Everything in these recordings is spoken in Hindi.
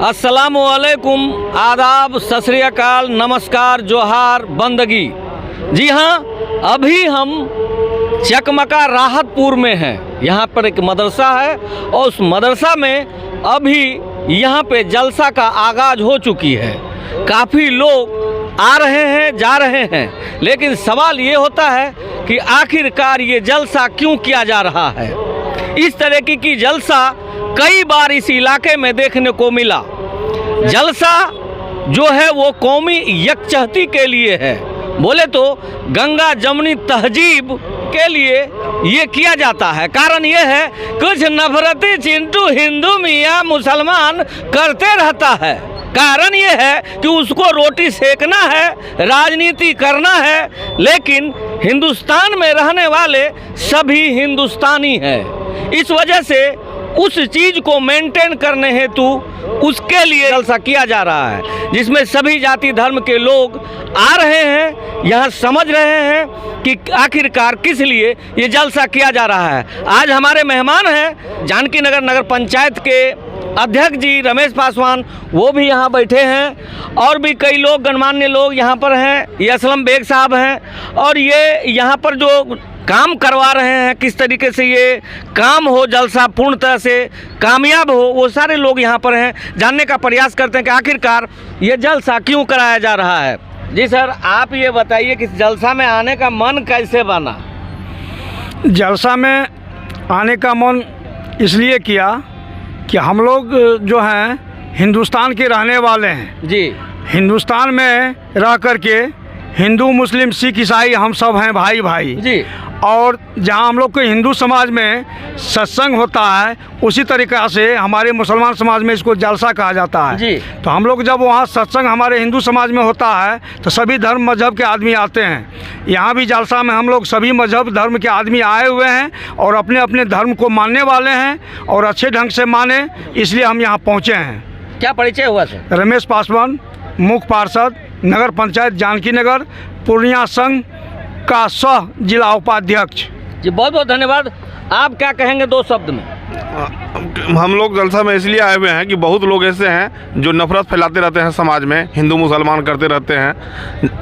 अस्सलामुअलैकुम, आदाब, सत श्री अकाल, नमस्कार, जोहार, बंदगी। जी हाँ, अभी हम चकमका राहतपुर में हैं। यहाँ पर एक मदरसा है और उस मदरसा में अभी यहाँ पे जलसा का आगाज़ हो चुकी है। काफ़ी लोग आ रहे हैं, जा रहे हैं, लेकिन सवाल ये होता है कि आखिरकार ये जलसा क्यों किया जा रहा है। इस तरह की जलसा कई बार इस इलाके में देखने को मिला। जलसा जो है वो कौमी यकजहती के लिए है, बोले तो गंगा जमुनी तहजीब के लिए ये किया जाता है। कारण ये है कुछ नफरती चिंटू हिंदू मियाँ मुसलमान करते रहता है। कारण ये है कि उसको रोटी सेकना है, राजनीति करना है, लेकिन हिंदुस्तान में रहने वाले सभी हिंदुस्तानी हैं। इस वजह से उस चीज़ को मेंटेन करने हेतु उसके लिए जलसा किया जा रहा है, जिसमें सभी जाति धर्म के लोग आ रहे हैं, यहाँ समझ रहे हैं कि आखिरकार किस लिए ये जलसा किया जा रहा है। आज हमारे मेहमान हैं जानकी नगर नगर पंचायत के अध्यक्ष जी रमेश पासवान, वो भी यहाँ बैठे हैं और भी कई लोग गणमान्य लोग यहाँ पर हैं। ये असलम बेग साहब हैं और ये यहाँ पर जो काम करवा रहे हैं, किस तरीके से ये काम हो, जलसा पूर्ण तरह से कामयाब हो, वो सारे लोग यहाँ पर हैं। जानने का प्रयास करते हैं कि आखिरकार ये जलसा क्यों कराया जा रहा है। जी सर, आप ये बताइए कि जलसा में आने का मन कैसे बना। जलसा में आने का मन इसलिए किया कि हम लोग जो हैं हिंदुस्तान के रहने वाले हैं जी। हिंदुस्तान में रह करके हिंदू मुस्लिम सिख ईसाई हम सब हैं भाई भाई जी। और जहां हम लोग के हिंदू समाज में सत्संग होता है, उसी तरीक़ा से हमारे मुसलमान समाज में इसको जलसा कहा जाता है जी। तो हम लोग जब वहाँ सत्संग हमारे हिंदू समाज में होता है तो सभी धर्म मजहब के आदमी आते हैं। यहाँ भी जलसा में हम लोग सभी मजहब धर्म के आदमी आए हुए हैं और अपने अपने धर्म को मानने वाले हैं और अच्छे ढंग से माने, इसलिए हम यहाँ पहुँचे हैं। क्या परिचय हुआ सर? रमेश पासवान, मुख्य पार्षद, नगर पंचायत जानकी नगर, पूर्णिया संघ का सह जिला उपाध्यक्ष। जी, बहुत बहुत धन्यवाद। आप क्या कहेंगे दो शब्द में? हम लोग जलसा में इसलिए आए हुए हैं कि बहुत लोग ऐसे हैं जो नफरत फैलाते रहते हैं समाज में, हिंदू मुसलमान करते रहते हैं,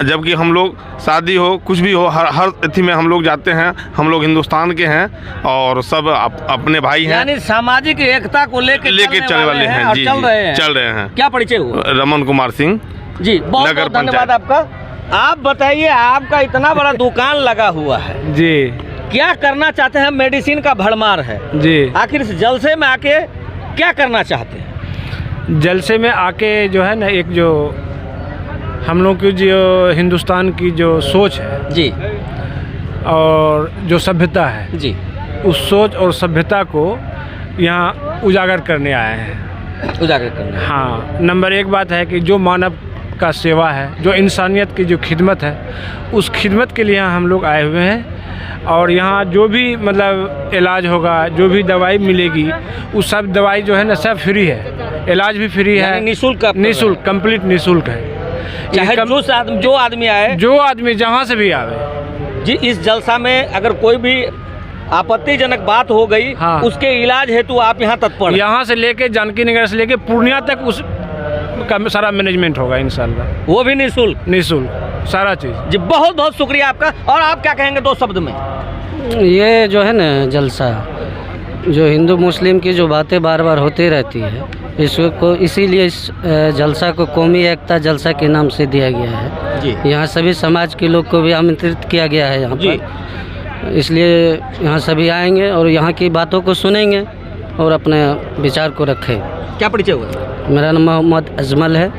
जबकि हम लोग शादी हो कुछ भी हो हर अतिथि में हम लोग जाते हैं। हम लोग हिंदुस्तान के हैं और सब अपने भाई हैं, यानी सामाजिक एकता को लेके चलने वाले हैं। जी, चल रहे हैं। क्या परिचय हुआ? रमन कुमार सिंह जी, बहुत बहुत धन्यवाद आपका। आप बताइए, आपका इतना बड़ा दुकान लगा हुआ है जी, क्या करना चाहते हैं? मेडिसिन का भड़मार है जी। आखिर इस जलसे में आके क्या करना चाहते हैं? जलसे में आके जो है ना, एक जो हम लोग की जो हिंदुस्तान की जो सोच है जी और जो सभ्यता है जी, उस सोच और सभ्यता को यहाँ उजागर करने आए हैं। उजागर करना। हाँ, नंबर एक बात है कि जो मानव का सेवा है, जो इंसानियत की जो खिदमत है, उस खिदमत के लिए हम लोग आए हुए हैं। और यहाँ जो भी मतलब इलाज होगा, जो भी दवाई मिलेगी, उस सब दवाई जो है ना सब फ्री है, इलाज भी फ्री है, निःशुल्क, निःशुल्क, कंप्लीट निःशुल्क है। चाहे जो आदमी आए, जो आदमी जहाँ से भी आवे जी। इस जलसा में अगर कोई भी आपत्तिजनक बात हो गई, हाँ, उसके इलाज हेतु आप यहाँ तत्पर? यहाँ से लेके जानकी नगर से लेके पूर्णिया तक उस का सारा मैनेजमेंट होगा इंशाल्लाह, वो भी निःशुल्क। निःशुल्क सारा चीज़। जी, बहुत बहुत शुक्रिया आपका। और आप क्या कहेंगे दो शब्द में? ये जो है ना जलसा, जो हिंदू मुस्लिम की जो बातें बार बार होती रहती है, इसको इसीलिए इस जलसा को कौमी एकता जलसा के नाम से दिया गया है जी। यहाँ सभी समाज के लोग को भी आमंत्रित किया गया है यहाँ पर, इसलिए यहाँ सभी आएंगे और यहाँ की बातों को सुनेंगे और अपने विचार को रखें। क्या परिचय हुआ? मेरा नाम मोहम्मद अजमल है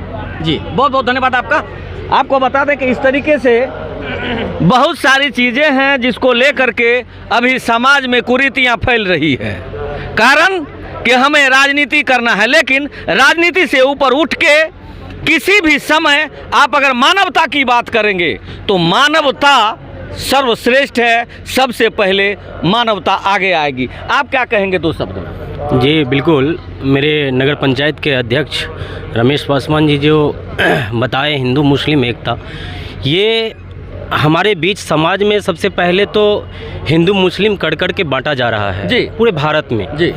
जी, बहुत बहुत धन्यवाद आपका। आपको बता दें कि इस तरीके से बहुत सारी चीज़ें हैं जिसको लेकर के अभी समाज में कुरीतियां फैल रही है। कारण कि हमें राजनीति करना है, लेकिन राजनीति से ऊपर उठ के किसी भी समय आप अगर मानवता की बात करेंगे तो मानवता सर्वश्रेष्ठ है। सबसे पहले मानवता आगे आएगी। आप क्या कहेंगे दो शब्द में? जी बिल्कुल, मेरे नगर पंचायत के अध्यक्ष रमेश पासवान जी जो बताए हिंदू मुस्लिम एकता, ये हमारे बीच समाज में सबसे पहले तो हिंदू मुस्लिम कड़ के बांटा जा रहा है जी, पूरे भारत में जी।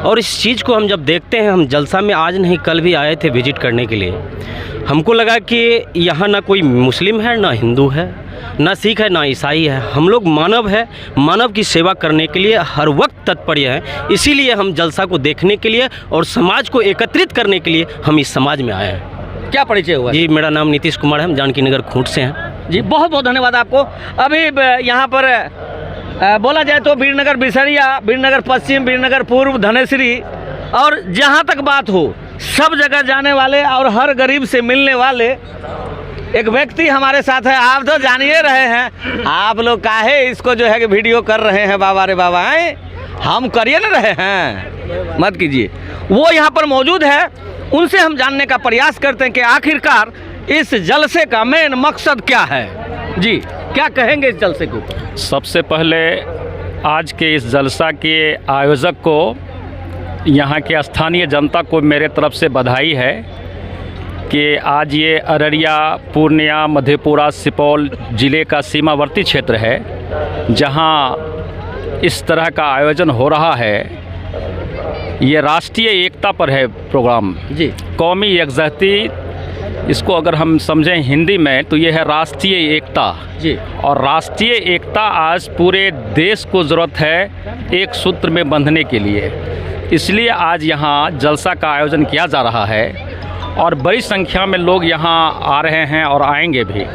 और इस चीज़ को हम जब देखते हैं, हम जलसा में आज नहीं कल भी आए थे विजिट करने के लिए, हमको लगा कि यहाँ ना कोई मुस्लिम है, ना हिंदू है, ना सिख है, ना ईसाई है। हम लोग मानव है, मानव की सेवा करने के लिए हर वक्त तत्पर हैं। इसीलिए हम जलसा को देखने के लिए और समाज को एकत्रित करने के लिए हम इस समाज में आए हैं। क्या परिचय हुआ? जी, मेरा नाम नीतीश कुमार है, हम जानकी नगर खूंट से हैं। जी, बहुत बहुत धन्यवाद आपको। अभी यहाँ पर बोला जाए तो वीरनगर बिसरिया, वीरनगर पश्चिम, वीरनगर पूर्व, धनेश्वरी और जहाँ तक बात हो सब जगह जाने वाले और हर गरीब से मिलने वाले एक व्यक्ति हमारे साथ है। आप तो जान ही रहे हैं, आप लोग काहे इसको जो है कि वीडियो कर रहे हैं बाबा रे बाबा, हैं हम करिए ना रहे हैं, मत कीजिए। वो यहाँ पर मौजूद है, उनसे हम जानने का प्रयास करते हैं कि आखिरकार इस जलसे का मेन मकसद क्या है। जी, क्या कहेंगे इस जलसे के ऊपर? सबसे पहले आज के इस जलसा के आयोजक को, यहाँ के स्थानीय जनता को मेरे तरफ से बधाई है कि आज ये अररिया, पूर्णिया, मधेपुरा, सुपौल ज़िले का सीमावर्ती क्षेत्र है, जहाँ इस तरह का आयोजन हो रहा है। ये राष्ट्रीय एकता पर है प्रोग्राम जी, कौमी यकजहती, इसको अगर हम समझें हिंदी में तो ये है राष्ट्रीय एकता जी। और राष्ट्रीय एकता आज पूरे देश को ज़रूरत है एक सूत्र में बंधने के लिए, इसलिए आज यहाँ जलसा का आयोजन किया जा रहा है और बड़ी संख्या में लोग यहाँ आ रहे हैं और आएंगे भी।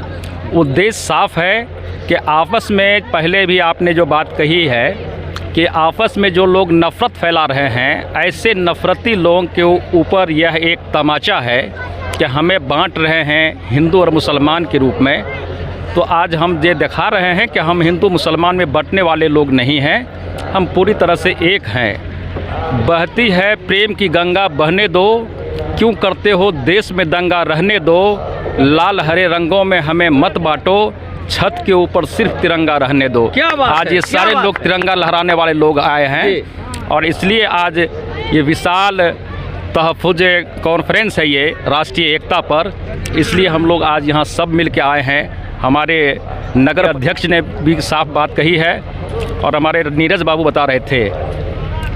उद्देश्य साफ है कि आपस में, पहले भी आपने जो बात कही है कि आपस में जो लोग नफ़रत फैला रहे हैं, ऐसे नफ़रती लोगों के ऊपर यह एक तमाचा है कि हमें बांट रहे हैं हिंदू और मुसलमान के रूप में। तो आज हम ये दिखा रहे हैं कि हम हिंदू मुसलमान में बंटने वाले लोग नहीं हैं, हम पूरी तरह से एक हैं। बहती है प्रेम की गंगा बहने दो, क्यों करते हो देश में दंगा रहने दो, लाल हरे रंगों में हमें मत बांटो, छत के ऊपर सिर्फ तिरंगा रहने दो। क्या बात आज है, ये क्या सारे बात लोग तिरंगा लहराने वाले लोग आए हैं और इसलिए आज ये विशाल तहफ़्फ़ुज़ कॉन्फ्रेंस है ये राष्ट्रीय एकता पर, इसलिए हम लोग आज यहाँ सब मिल के आए हैं। हमारे नगर अध्यक्ष ने भी साफ बात कही है और हमारे नीरज बाबू बता रहे थे,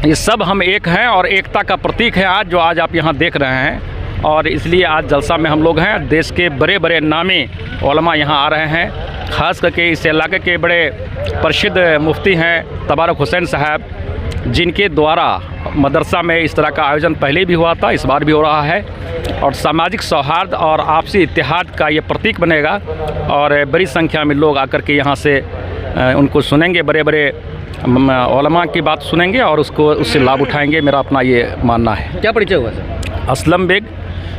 ये सब हम एक हैं और एकता का प्रतीक है आज जो आज आप यहाँ देख रहे हैं। और इसलिए आज जलसा में हम लोग हैं। देश के बड़े बड़े नामी उलमा यहाँ आ रहे हैं, ख़ास करके इस इलाके के बड़े प्रसिद्ध मुफ्ती हैं तबारक हुसैन साहब, जिनके द्वारा मदरसा में इस तरह का आयोजन पहले भी हुआ था, इस बार भी हो रहा है और सामाजिक सौहार्द और आपसी इत्तेहाद का ये प्रतीक बनेगा। और बड़ी संख्या में लोग आकर के यहाँ से उनको सुनेंगे, बड़े बड़े उलमा की बात सुनेंगे और उससे लाभ उठाएंगे, मेरा अपना ये मानना है। क्या परिचय हुआ सर? असलम बेग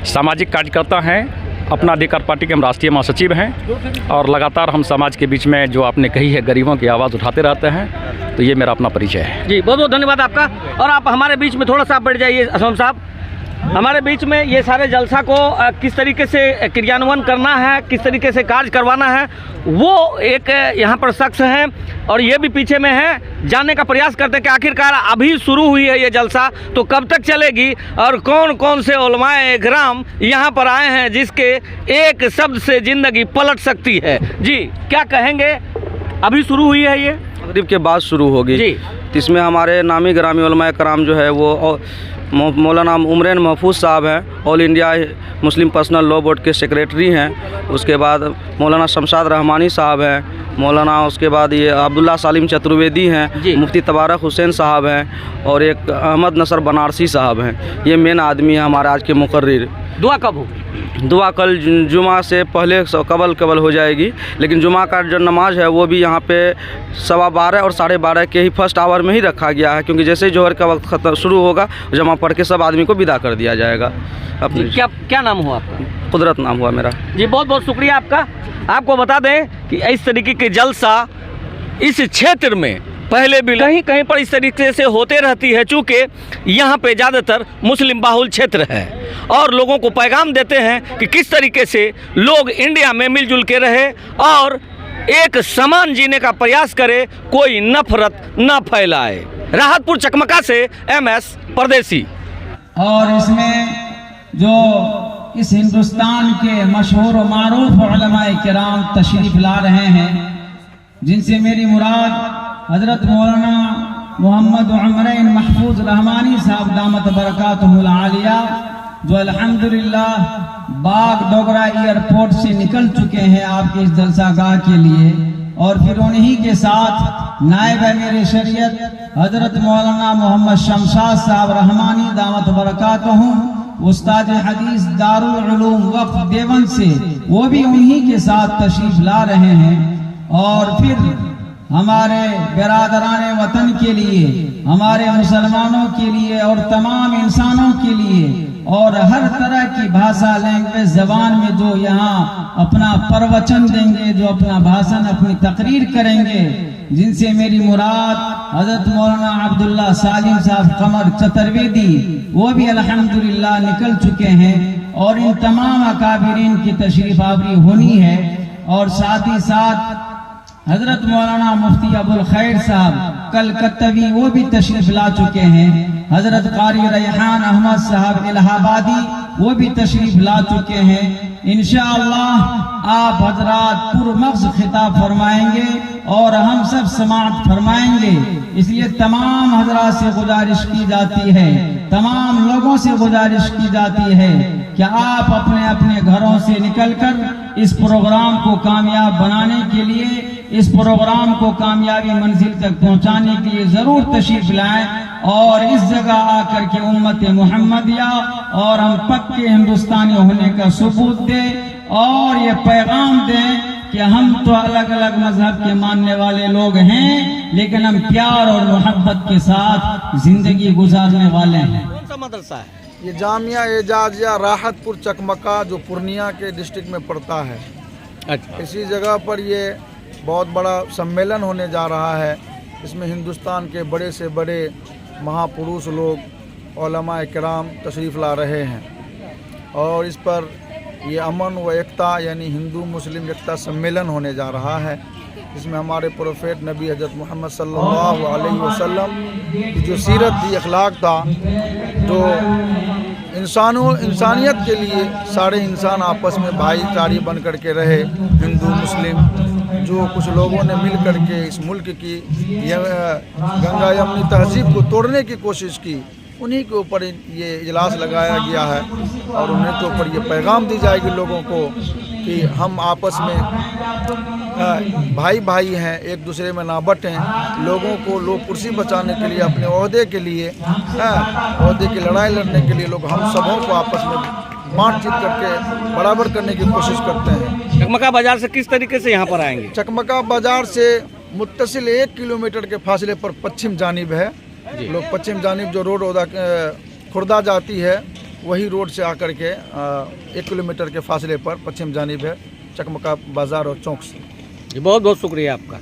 सामाजिक कार्यकर्ता हैं, अपना अधिकार पार्टी के हम राष्ट्रीय महासचिव हैं और लगातार हम समाज के बीच में जो आपने कही है गरीबों की आवाज़ उठाते रहते हैं, तो ये मेरा अपना परिचय है। जी, बहुत बहुत धन्यवाद आपका। और आप हमारे बीच में थोड़ा सा बैठ जाइए असलम साहब। हमारे बीच में ये सारे जलसा को किस तरीके से क्रियान्वयन करना है, किस तरीके से कार्य करवाना है, वो एक यहाँ पर शख्स हैं और ये भी पीछे में है। जानने का प्रयास करते हैं कि आखिरकार अभी शुरू हुई है ये जलसा, तो कब तक चलेगी और कौन कौन से उलमाए इकराम यहाँ पर आए हैं जिसके एक शब्द से ज़िंदगी पलट सकती है। जी, क्या कहेंगे? अभी शुरू हुई है ये, मगरिब के बाद शुरू होगी जी। इसमें हमारे नामी ग्रामी उलमाए कराम जो है वो मौलाना उमरैन महफूज साहब हैं, all India Muslim personal law board के सेक्रेटरी हैं। उसके बाद मौलाना शमशाद रहमानी साहब हैं, मौलाना उसके बाद ये अब्दुल्ला सालिम चतुर्वेदी हैं, मुफ्ती तबारक हुसैन साहब हैं और एक अहमद नसर बनारसी साहब हैं। ये मेन आदमी है हमारे आज के मुकर्रिर। दुआ कब हो? दुआ कल जुमा से पहले कबल हो जाएगी, लेकिन जुमा का जो नमाज है वो भी यहाँ पे 12:15 और 12:30 के ही फर्स्ट आवर में ही रखा गया है, क्योंकि जैसे ही जोहर का वक्त खत्म शुरू होगा जमा पढ़ के सब आदमी को विदा कर दिया जाएगा। अपने क्या नाम हुआ आपका? कुदरत नाम हुआ मेरा। जी, बहुत बहुत शुक्रिया आपका। आपको बता दें कि इस तरीके के जलसा इस क्षेत्र में पहले भी कहीं कहीं पर इस तरीके से होते रहती है, चूँकि यहाँ पे ज़्यादातर मुस्लिम बाहुल क्षेत्र है और लोगों को पैगाम देते हैं कि किस तरीके से लोग इंडिया में मिलजुल के रहे और एक समान जीने का प्रयास करे, कोई नफरत न फैलाए। राहतपुर चकमका से MS परदेसी। और इसमें जो इस हिंदुस्तान के मशहूर व मारूफ उलमाए किराम तशरीफ़ ला रहे हैं, जिनसे मेरी मुराद हज़रत मौलाना मोहम्मद उमरैन महफूज रहमानी साहब दामत बरकातुहुल आलिया, जो अल्हम्दुलिल्लाह बाग डोगरा एयरपोर्ट से निकल चुके हैं आपके इस जलसागाह के लिए। और फिर उन्हीं के साथ नायब अमीर शरीयत हजरत मौलाना मोहम्मद शमशाद साहब रहमानी दामत बरकातहू, उस्ताद हदीस दारुल उलूम वक्फ देवबंद से, वो भी उन्हीं के साथ तशरीफ ला रहे हैं। और फिर हमारे बिरादरान वतन के लिए, हमारे मुसलमानों के लिए और तमाम इंसानों के लिए और हर तरह की भाषा लैंग्वेज ज़बान में जो यहाँ अपना प्रवचन देंगे, जो अपना भाषण अपनी तकरीर करेंगे, जिनसे मेरी मुराद हजरत मौलाना अब्दुल्ला सालिम साहब कमर चतुर्वेदी, वो भी अल्हम्दुलिल्लाह निकल चुके हैं। और इन तमाम अकाबिरीन की तशरीफ आवरी होनी है। और साथ ही साथ हजरत मौलाना मुफ्ती अबुल खैर साहब कलकत्तवी, वो भी तशरीफ ला चुके हैं। हजरत कारी रेहान अहमद साहब इलाहाबादी, वो भी तशरीफ ला चुके हैं। इंशाअल्लाह आप हजरात पुरमग़्ज़ खिताब फरमाएंगे और हम सब समाअत फरमाएंगे। इसलिए तमाम हजरात से गुजारिश की जाती है, तमाम लोगों से गुजारिश की जाती है कि आप अपने अपने घरों से निकलकर इस प्रोग्राम को कामयाब बनाने के लिए, इस प्रोग्राम को कामयाबी मंजिल तक पहुंचाने के लिए ज़रूर तशरीफ लाएं और इस जगह आकर के उम्मत मुहम्मदिया और हम पक्के हिंदुस्तानी होने का सबूत दें और ये पैगाम दें कि हम तो अलग अलग मजहब के मानने वाले लोग हैं, लेकिन हम प्यार और मोहब्बत के साथ जिंदगी गुजारने वाले हैं। कौन सा मदरसा है? ये जामिया एजाजिया राहतपुर चकमका, जो पूर्णिया के डिस्ट्रिक्ट में पड़ता है। अच्छा, इसी जगह पर ये बहुत बड़ा सम्मेलन होने जा रहा है। इसमें हिंदुस्तान के बड़े से बड़े महापुरुष लोग, उलमा किराम तशरीफ़ ला रहे हैं। और इस पर ये अमन व एकता यानी हिंदू मुस्लिम एकता सम्मेलन होने जा रहा है। इसमें हमारे प्रोफेट नबी हज़रत मोहम्मद सल्लल्लाहु अलैहि वसल्लम की जो सीरत थी, अखलाक था, जो इंसानियत के लिए सारे इंसान आपस में भाईचारी बन कर के रहे, हिंदू मुस्लिम, जो कुछ लोगों ने मिल कर के इस मुल्क की गंगा यमुनी तहजीब को तोड़ने की कोशिश की, उन्हीं के ऊपर ये इजलास लगाया गया है। और उन्हीं के ऊपर ये पैगाम दी जाएगी लोगों को कि हम आपस में भाई भाई हैं, एक दूसरे में ना बटें। लोगों को लोग कुर्सी बचाने के लिए, अपने ओहदे के लिए, ओहदे की लड़ाई लड़ने के लिए लोग हम सबों को आपस में बातचीत करके बराबर करने की कोशिश करते हैं। चकमका बाजार से किस तरीके से यहाँ पर आएंगे? चकमका बाजार से मुत्तसिल 1 किलोमीटर के फासले पर पश्चिम जानिब है। लोग पश्चिम जानिब जो रोड खुर्दा जाती है, वही रोड से आकर के 1 किलोमीटर के फासले पर पश्चिम जानिब है चकमका बाजार और चौक से। बहुत बहुत शुक्रिया आपका।